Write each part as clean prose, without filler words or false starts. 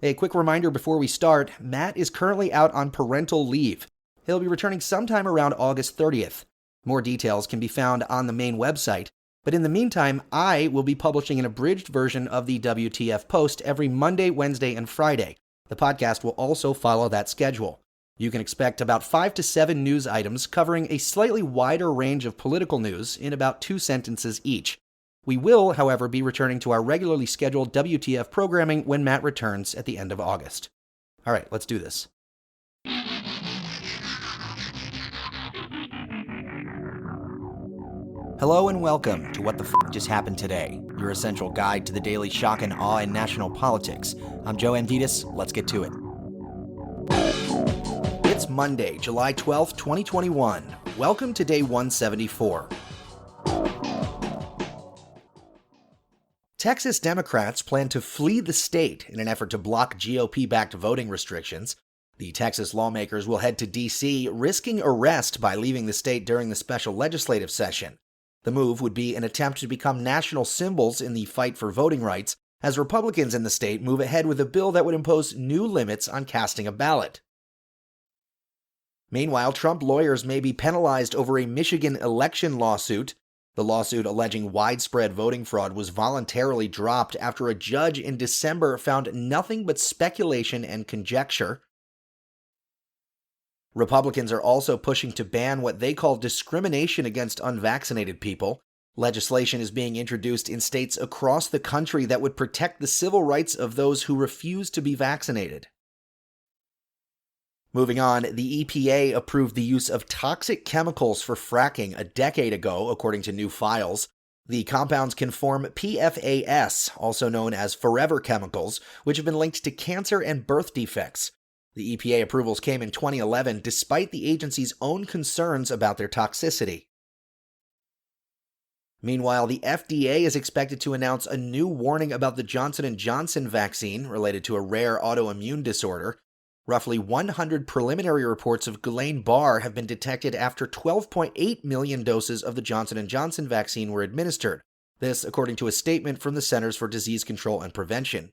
A quick reminder before we start, Matt is currently out on parental leave. He'll be returning sometime around August 30th. More details can be found on the main website, but in the meantime, I will be publishing an abridged version of the WTF Post every Monday, Wednesday, and Friday. The podcast will also follow that schedule. You can expect about 5 to 7 news items covering a slightly wider range of political news in about 2 sentences each. We will, however, be returning to our regularly scheduled WTF programming when Matt returns at the end of August. All right, let's do this. Hello and welcome to What the F*** Just Happened Today, your essential guide to the daily shock and awe in national politics. I'm Joe Amditis. Let's get to it. It's Monday, July 12th, 2021. Welcome to day 174. Texas Democrats plan to flee the state in an effort to block GOP-backed voting restrictions. The Texas lawmakers will head to D.C., risking arrest by leaving the state during the special legislative session. The move would be an attempt to become national symbols in the fight for voting rights, as Republicans in the state move ahead with a bill that would impose new limits on casting a ballot. Meanwhile, Trump lawyers may be penalized over a Michigan election lawsuit. The lawsuit alleging widespread voting fraud was voluntarily dropped after a judge in December found nothing but speculation and conjecture. Republicans are also pushing to ban what they call discrimination against unvaccinated people. Legislation is being introduced in states across the country that would protect the civil rights of those who refuse to be vaccinated. Moving on, the EPA approved the use of toxic chemicals for fracking a decade ago, according to new files. The compounds can form PFAS, also known as forever chemicals, which have been linked to cancer and birth defects. The EPA approvals came in 2011, despite the agency's own concerns about their toxicity. Meanwhile, the FDA is expected to announce a new warning about the Johnson & Johnson vaccine related to a rare autoimmune disorder. Roughly 100 preliminary reports of Guillain-Barré have been detected after 12.8 million doses of the Johnson & Johnson vaccine were administered. This, according to a statement from the Centers for Disease Control and Prevention.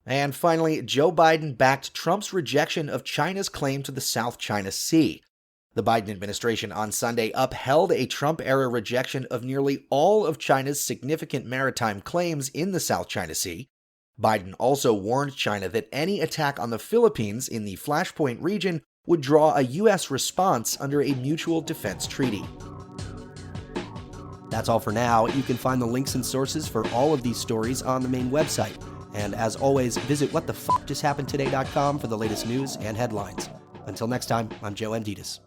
And finally, Joe Biden backed Trump's rejection of China's claim to the South China Sea. The Biden administration on Sunday upheld a Trump-era rejection of nearly all of China's significant maritime claims in the South China Sea. Biden also warned China that any attack on the Philippines in the Flashpoint region would draw a U.S. response under a mutual defense treaty. That's all for now. You can find the links and sources for all of these stories on the main website. And as always, visit whatthefjusthappenedtoday.com for the latest news and headlines. Until next time, I'm Joe Amditis.